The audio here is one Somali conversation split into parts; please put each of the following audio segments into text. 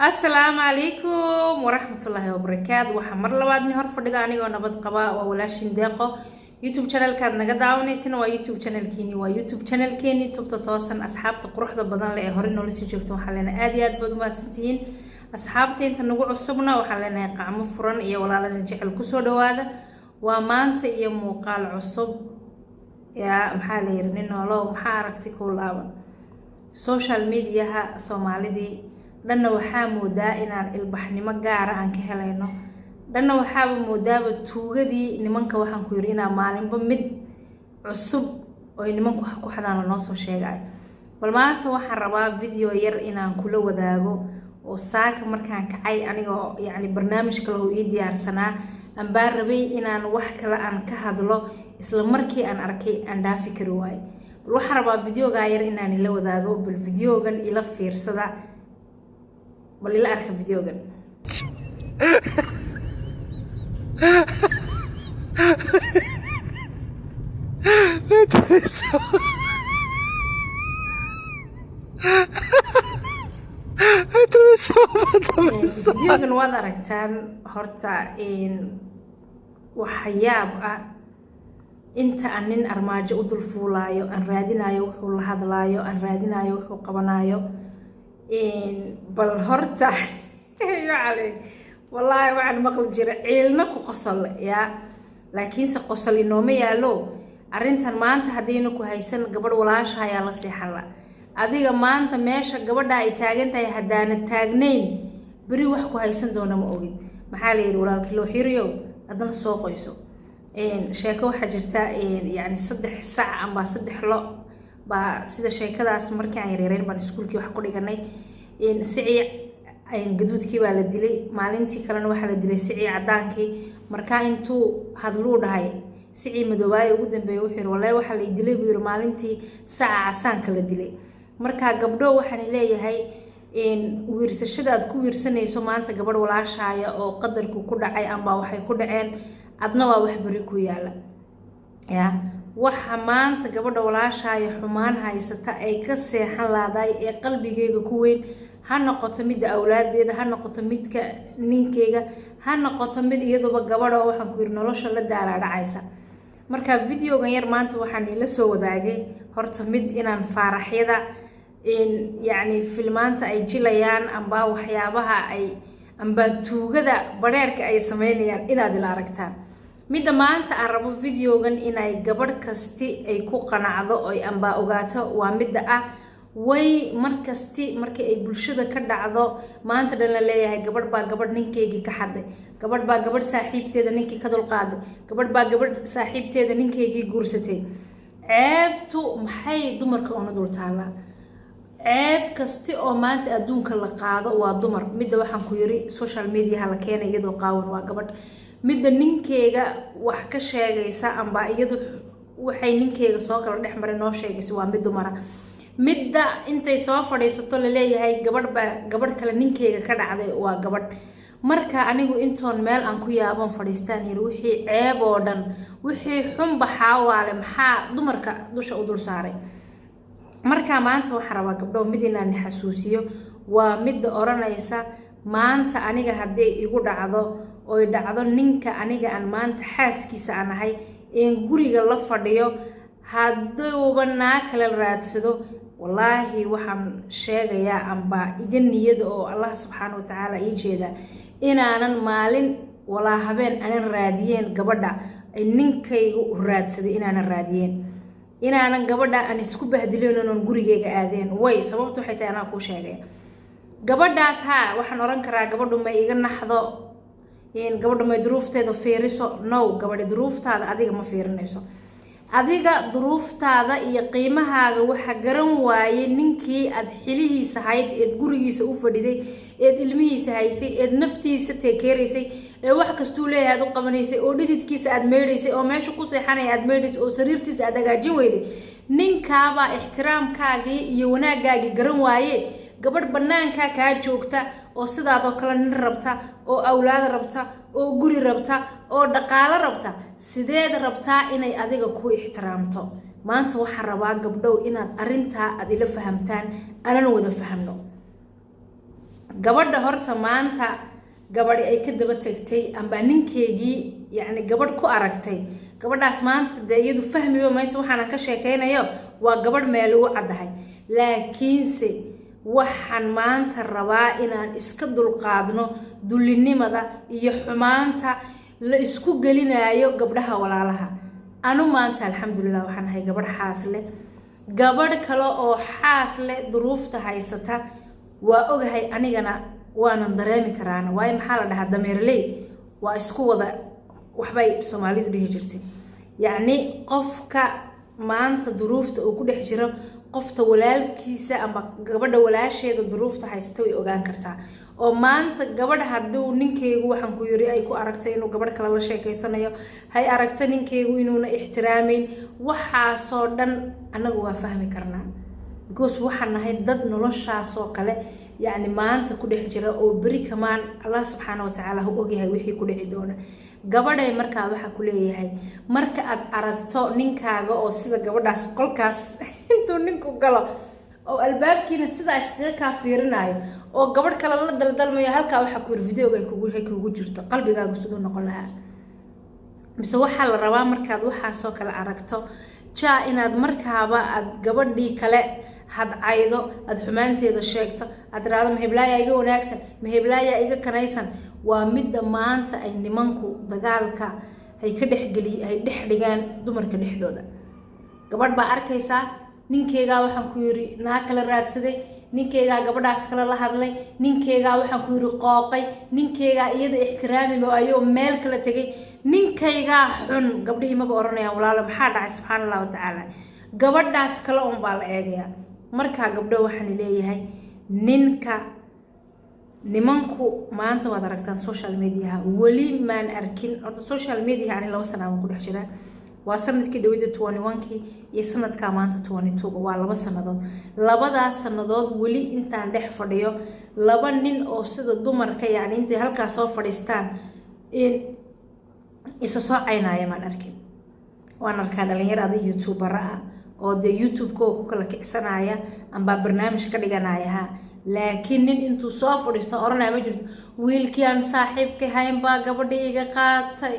السلام عليكم ورحمة الله وبركاته. waxaa mar labaad ni hor fadhida anigoo nabad qaba waa walaashin deeqo YouTube channel ka naga daawanaysan waa YouTube channel keeni waa YouTube channel keeni tubta toosan asxaabta quruxda badan leh ee hore nolol si joogto waxaan leenahay aad iyo aad baad u mahadsantihiin asxaabta inta nagu cusubna waxaan leenahay qacmo furan iyo walaalada jecel ku soo dhawaada waa maanta iyo muuqaal cusub ya maxaa la yiraahdaa nolol maxaa aragti ku laaban social media ha Soomaalidii dhanna waxaa moodaa inaan ilbaxnimo gaar ah aan ka helayno dhanna waxaa moodaa tuugadii nimanka waxaan ku yiri inaan maalinba mid cusub oo nimanku ku xadaan noo soo sheegay bal maanta waxaan rabaa video yar inaan kula wadaago oo saaka markaan kacay anigoo yaani barnaamij kale oo ii diyaarsanaa aan baan rabay inaan wax kale aan ka hadlo isla markii aan arkay aan dhaafi kari waay bal waxaan rabaa videoga yar inaan ila wadaago bal videogan ila fiirsada bal ila arka videogan videogan waad aragtaan horta waxyaab ah inta aan nin armaajo u dul fuulaayo aan raadinayo wuxuu la hadlaayo aan raadinayo wuxuu qabanayo bal horta yacni wallahi waxaan maqli jiray ciilna ku qosol ya laakiin se qosol inooma yaalo arintan maanta hadayna ku haysan gabadh walaasha ayaa la seexan la adiga maanta meesha gabadha ay taagan tahay hadaana taagnayn bari wax ku haysan doona ma ogid maxaa la yiri walaalkii loo xiriyo adna soo qoyso sheeko waxa jirta yaani 3 saac amba 3 lo ba sida sheekadaas markii aan yareereen baan iskuulkii wax ku dhiganay sicii gaduudkii baa la dilay maalintii kalena waxa la dilay sicii cadaankii marka intuu hadluu dhahay sicii madoobaay ugu dambeeyay wuxuu walaa waxa la dilay buu yiri maalintii saaca casaanka la dilay marka gabdho waxaan leeyahay wiirsashada aad ku wiirsanayso maanta gabadh walaashaaya oo qadarku ku dhacay amba waxay ku dhaceen adna waa wax bari ku yaala ya waxa maanta gabadha walaashaaya xumaan haysata ay ka seexan laaday ee qalbigeyga ku weyn ha noqoto mid awlaadeeda ha noqoto midka ninkeyga ha noqoto mid iyadoo gabadha waxaan ku yiri nolosha la daaraadacaysa marka videogan yar maanta waxaan ila soo wadaagay horta mid inaan faaraxyada yaani filmaanta ay jilayaan amba waxyaabaha ay amba tuugada bareerka ay sameynayaan inaad ila aragtaan midda maanta aan rabo videogan inay gabadh kasti ay ku qanacdo oo amba ogaato waa midda ah way markasti markii ay bulshada ka dhacdo maanta dhan la leeyahay gabadh baa gabadh ninkeygii ka xaday gabadh baa gabadh saaxiibteeda ninkii ka dulqaaday gabadh baa gabadh saaxiibteeda ninkeygii guursatay ceebtu maxay dumarka oo dul taala ceeb kasti oo maanta adduunka la qaado waa dumar midda waxaan ku yiri social media la keenay iyadoo qaawan waa gabadh midda ninkeyga wax ka sheegaysa amba iyadu waxay ninkeyga soo kala dhexmaray noo sheegaysa waa mid dumara midda intay soo fadhiisato la leeyahay gabadh kale ninkeyga ka dhacday waa gabadh marka anigu intoon meel aan ku yaaban fadhiistaan yiri wixii ceeb oo dhan wixii xun baxaawale maxaa dumarka dusha u dul saaray marka maanta waxa rabaa gabdho mid inaan xasuusiyo waa mid oranaysa maanta aniga hadii igu dhacdo oo dhacdo ninka aniga aan maanta xaaskiisa aan ahay in guriga la fadhiyo hadduu naa kala raadsado wallahi waxaan sheegayaa amba iga niyada oo Allah subhanahu wa ta'ala ii jeeda inaanan maalin wala habeen aanan raadiyeen gabadha ay ninkaygu raadsaday inaanan raadiyeen inaanan gabadha aan isku bahdileen oo gurigeyga aadeen way sababtu waxay tahay anaa ku sheegay gabadhaas waxaan oran karaa gabadhu ma iga naxdo gabadhu ma duruufteeda fiiriso no gabadha duruuftaada adiga ma fiirinayso adiga duruuftaada iyo qiimahaaga waxa garan waaye ninkii aad xilihiisa hayd ee gurigiisa u fadhiday ee ilmihiisa haysay ee naftiisa teekeereysay ee wax kastuu leeyahay aad u qabanaysay oo dhididkiisa aad meereysay oo meesha ku seexanay aad meereysay oo sariirtiisa aad hagaajin weyday ninkaaba ixtiraamkaagii iyo wanaagaagii garan waaye gabadh banaanka ka joogta oo sidaadoo kale nin rabta oo awlaad rabta oo guri rabta oo dhaqaale rabta sideed rabtaa inay adiga ku ixtiraamto maanta waxa rabaa gabdhow inaad arinta aad ila fahamtaan anan wada fahamno gabadha horta maanta gabadhi ay ka daba tagtay amba ninkeygii yacni gabadh ku aragtay gabadhaas maanta dee iyadu fahmiba mayso waxaan ka sheekaynayo waa gabadh meel ugu caddahay laakiinse waxaan maanta rabaa inaan iska dulqaadno dullinimada iyo xumaanta la isku gelinayo gabdhaha walaalaha anu maanta alxamdulilah waxaan ahay gabadh xaas leh gabadh kale oo xaas leh duruufta haysata waa ogahay anigana waanan dareemi karaana waayo maxaa la dhahaa dameerley waa isku wada waxbay Soomaalidu dhihi jirtay yacni qofka maanta duruufta uu ku dhex jiro qofta walaalkiisa ama gabadha walaasheeda duruufta haysata way ogaan kartaa oo maanta gabadha hadduu ninkeygu waxaan ku yiri ay ku aragtay inuu gabadh kale la sheekaysanayo hay aragta ninkeygu inuuna ixtiraamin waxaasoo dhan annagu waa fahmi karnaa because waxaan nahay dad noloshaasoo kale يعني ما أنت كده حجرة أو بري كمان الله سبحانه وتعالى هو أجي هاي وحي كده عدونا قبل مركا وحى كله هاي مركا أركتو نينكا أو سيدا قبل داس كل كاس أنتو نينكو قلا أو الباب كنا سيدا إسكا كافيرناي أو قبل كلا الله دل ما يهلكا وحى كور فيديو بيكون هيك وجرت قلبي قاعد يسودون نقولها بس وحى الروا مركا وحى سوك الأركتو جاء إن مركا بقى قبل دي كلا had caydo ad xumaanteeda sheegto ad raado mahiblaaya iga wanaagsan mahiblaaya iga kanaysan waa midda maanta ay nimanku dagaalka ay ka dhex dhigaan dumarka dhexdooda gabadh baa arkaysa ninkeyga waxaan ku yiri naa kala raadsaday ninkeyga gabadhaas kala la hadlay ninkeyga waxaan ku yiri qooqay ninkeyga iyada ixtiraami maayo meel kala tagay ninkeyga xun gabdhihii ma oranayaan walaalo maxaa dhacay subxaanallahi wa tacaala gabadhaas kala baa la eegayaa marka gabdho waxaan leeyahay ninka nimanku maanta waad aragtaan social media wali maan arkin oo social media aan 2 sano aan ku dhex jiraa waa sanadkii dhawada 21kii iyo sanadka maanta 22 waa 2 sanadood labadaas sanadood wali intaan dhex fadhiyo laba nin oo sida dumarka yaani intay halka soo fadhiistaan in isa soo caynaya maan arkin waan arkaa dhalinyarada youtuber ah oo de YouTube ko ku kala kicsanaya amba barnaamij ka dhiganaya laakiin nin intuu soo fadhiisto oranay ma jirto wiilkii aan saaxiibkay hayn baa gabadhii iga qaatay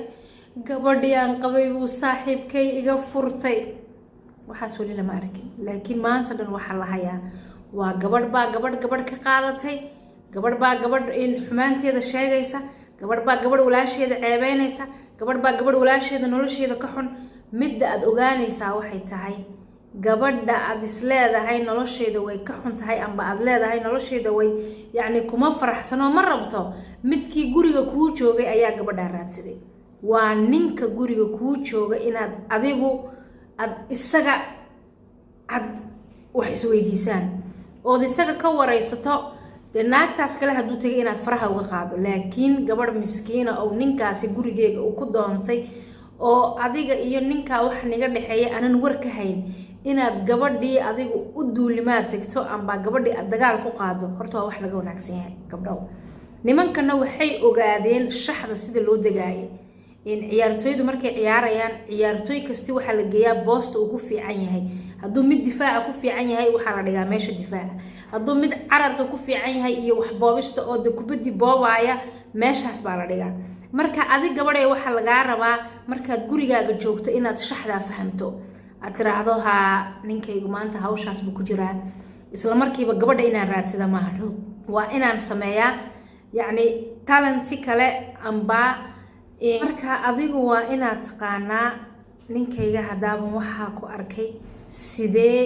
gabadhii aan qabay buu saaxiibkay iga furtay waxaas wali lama arkin laakiin maanta dhan waxa la hayaa waa gabadh baa gabadh ka qaadatay gabadh baa gabadh in xumaanteeda sheegaysa gabadh baa gabadh walaasheeda ceebeynaysa gabadh baa gabadh walaasheeda nolosheeda ka xun midda aad ogaanaysaa waxay tahay gabadha aad isleedahay nolosheeda way ka xun tahay amba aad leedahay nolosheeda way yacni kuma faraxsano ma rabto midkii guriga kuu joogay ayaa gabadha raadsaday waa ninka guriga kuu jooga inaad adigu ad isaga ad wax isweydiisaan oo isaga ka waraysato de naagtaas kale hadduu tagay inaad faraha uga qaado laakiin gabadh miskiina oo ninkaasi gurigeega uu ku doontay oo adiga iyo ninka wax niga dhaxeeya aanan war ka hayn inaad gabadhii adigu u duulimaad tagto amba gabadhii aad dagaal ku qaado horta waa wax laga wanaagsan yahay gabdhow nimankana waxay ogaadeen shaxda sida loo dagaayay in ciyaartooydu markay ciyaarayaan ciyaartooy kasti waxa la geeyaa boosta ugu fiican yahay hadduu mid difaaca ku fiican yahay waxa la dhigaa meesha difaaca hadduu mid cararka ku fiican yahay iyo wax boobista oo kubaddi boobaya meeshaas baa la dhigaa marka adiga gabadhay waxa laga rabaa markaad gurigaaga joogto inaad shaxda fahamto aad tiraahdo ha ninkaygu maanta hawshaas buu ku jiraa isla markiiba gabadha inaan raadsada ma hadho waa inaan sameeyaa yacni talenti kale amba marka adigu waa inaad taqaanaa ninkayga hadaaban waxaa ku arkay sidee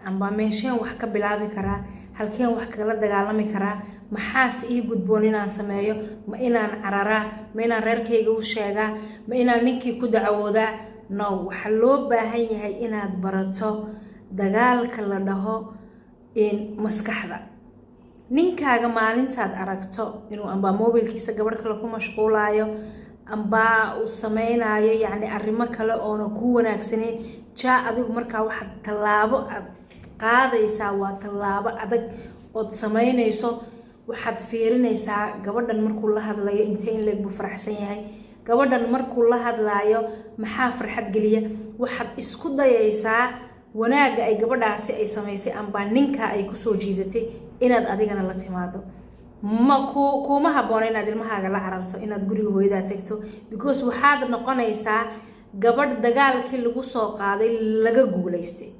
amba meesheen wax ka bilaabi karaa halkeen wax kala dagaalami karaa maxaas ii gudboon inaan sameeyo ma inaan cararaa ma inaan reerkayga u sheegaa ma inaan ninkii ku dacwoodaa no waxa loo baahan yahay inaad barato dagaalka la dhaho in maskaxda ninkaaga maalintaad aragto inuu amba mobilkiisa gabadh kale ku mashquulayo amba uu sameynaayo yacni arrimo kale oona ku wanaagsaneyn jaa adigu markaa waxaad tallaabo aad qaadaysaa waa tallaabo adag ood sameynayso waxaad fiirinaysaa gabadhan markuu la hadlayo intee in leeg buu faraxsan yahay gabadhan markuu la hadlaayo maxaa farxad geliya waxaad isku dayaysaa wanaaga ay gabadhaasi ay samaysay amba ninka ay kusoo jiidatay inaad adigana la timaado ma kuma habboona inaad ilmahaaga la cararto inaad guriga hooyadaa tagto because waxaad noqonaysaa gabadh dagaalkii lagu soo qaaday laga guulaystay.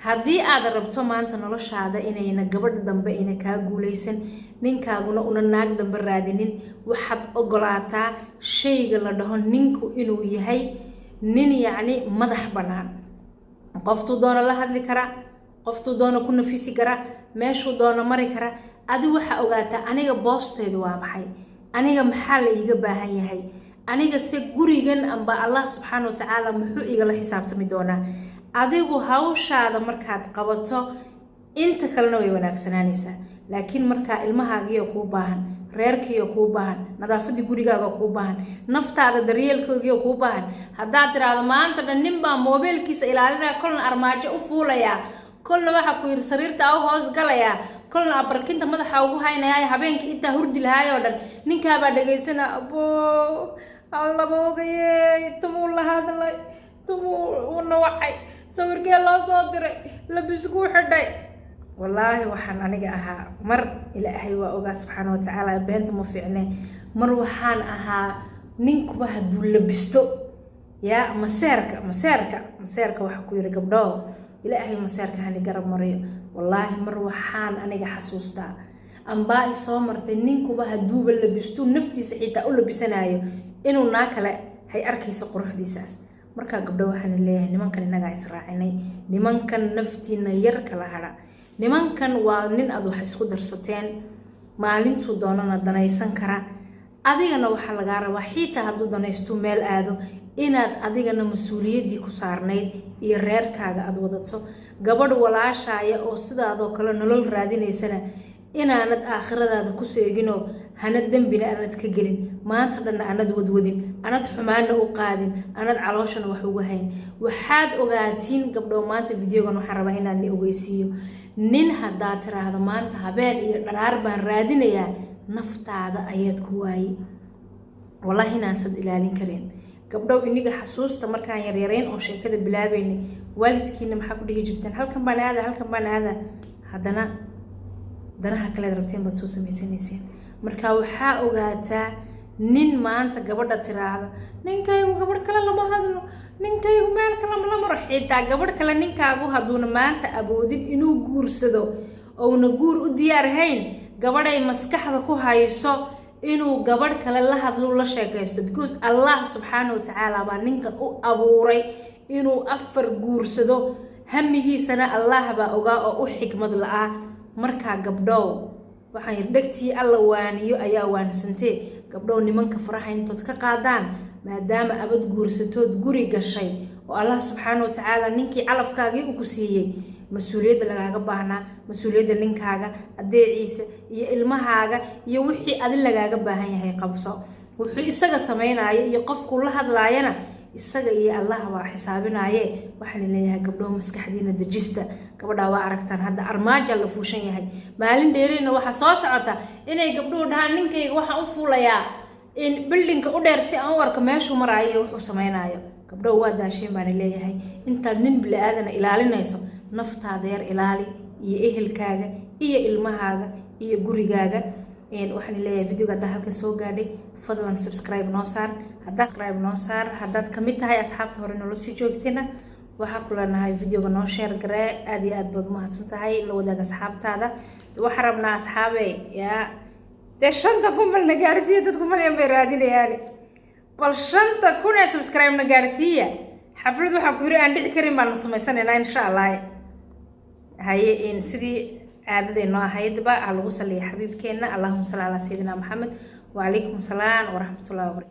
haddii aad rabto maanta noloshaada inayna gabadh dambe ina kaa guulaysan ninkaaguna una naag dambe raadinin waxaad ogolaataa shayga la dhaho ninku inuu yahay nin yacni madax bannaan. qoftuu doono la hadli karaa, qoftuu doono ku nafisi karaa, meeshuu doono mari karaa. adi waxaa ogaataa aniga boosteedu waa maxay, aniga maxaa la iiga baahan yahay, aniga se gurigan amba allah subxaana wa tacaala muxuu igala xisaabtami doonaa. adigu hawshaada markaad qabato inta kalena way wanaagsanaanaysaa. laakiin markaa ilmahaagiyo kuu baahan, reerkiiyo kuu baahan, nadaafadii gurigaaga kuu baahan, naftaada daryeelkoogiyo kuu baahan, haddaad tiraahdo maanta dhan nin baa moobeelkiisa ilaalinaya, kolna armaajo u fuulayaa, kolna waxaa ku yiri sariirta u hoos galayaa, kolna abarkinta madaxa ugu haynayaa, habeenkii intaa hurdi lahaayoo dhan ninkaabaa dhegaysana abo allaba ogaye tumuu la hadlay, tumuu nawacay, sawirkee loo soo diray, labiskuu xidhay. wallaahi waxaan aniga ahaa mar ilaahay waa ogaa subxaana wa tacaala beenta ma fiicne, mar waxaan ahaa ninkuba hadduu labisto yaa maseerka waxa ku yiri gabdho ilaahay maseerka hani garab mariyo. wallaahi mar waxaan aniga xasuustaa ambaa soo martay ninkuba hadduuba labisto naftiisa xitaa u labisanayo inuu naa kale hay arkayso quruxdiisaas. markaa gabdho waxaan leeyahay nimankan inagaa israacinay, nimankan naftiina yar kala hadha, nimankan waa nin aad wax isku darsateen, maalintuu doonana danaysan kara. adigana waxaa lagaa rabaa xitaa hadduu danaysto meel aado inaad adigana mas-uuliyaddii ku saarnayd iyo reerkaaga aad wadato. gabadh walaashaaya oo sidaadoo kale nolol raadinaysana inaanad aakhiradaada ku seeginoo hana dembina aanad ka gelin, maanta dhanna aanad wadwadin, aanad xumaana u qaadin, aanad calooshana wax uga hayn. waxaad ogaatiin gabdho maanta videogan waxaan rabaa inaan ni ogeysiiyo, nin haddaad tiraahdo maanta habeen iyo dharaar baan raadinayaa, naftaada ayaad ku waayi. wallaahi inaansan ilaalin karin. gabdhow iniga xasuusta markaan yaryarayn oo sheekada bilaabaynay waalidkiina maxaa ku dhihi jirteen halkan baan aada, haddana danaha kaleed rabteen baad soo samaysanayseen. markaa waxaa ogaataa nin maanta gabadha tiraahda ninkaygu gabadh kale lama hadlo, ninkaygu meel kale la maro, xitaa gabadh kale ninkaagu hadduuna maanta awoodin inuu guursado ouna guur u diyaarhayn, gabadhay maskaxda ku hayso inuu gabadh kale la hadlo la sheekaysto because allah subxaana wa tacaala baa ninkan u abuuray inuu 4 guursado, hamigiisana allah baa ogaa oo u xikmad la-aa. markaa gabdhow waxaan yidhi dhegtii alla waaniyo ayaa waansantee. gabdhow nimanka faraha intood ka qaadaan maadaama abad guursatood guri gashay oo allah subxaana wa tacaala ninkii calafkaagii u ku siiyey, mas-uuliyadda lagaaga baahnaa, mas-uuliyadda ninkaaga, adeeciisa iyo ilmahaaga iyo wixii adi lagaaga baahan yahay qabso. wuxuu isaga samaynayo iyo qofkuu la hadlaayana isaga iyo allah waa xisaabinaaye. waxaan leeyahay gabdho maskaxdiina dejista. gabadha waa aragtaan hadda armaajo la fuushan yahay, maalin dheerina waxa soo socota inay gabdhuhu dhahaan ninkayga waxaan u fuulayaa in buildingka u dheer si aan u arko meeshuu maraayo wuxuu samaynayo. gabdho waa daasheen baan leeyahay intaad nin bili aadana ilaalinayso naftaada yar ilaali iyo ehelkaaga iyo ilmahaaga iyo gurigaaga. waxaan leeyahay videoga hadda halka soo gaadhay fadlan subscribe noo saar haddaad kamid tahay asxaabta hore nolol sii joogtayna waxaa ku leenahay videoga noo share garee. aad iyo aad baad umahadsan tahay, la wadaag asxaabtaada. waxaan rabnaa asxaabe yaa dee 5,000 bal na gaarsiiya, dadku malyan bay raadinayaan, bal 5,000 ee subscribe na gaarsiiya. xaflad waxaa ku yiri aan dhici karin baanu samaysanaynaa insha allah. haye in sidii caadadeennoo ahaydba ha lagu saliya xabiibkeenna. allahuma salli calaa sayidina maxamed wa calaykum asalaam waraxmatullahi wabarakatu.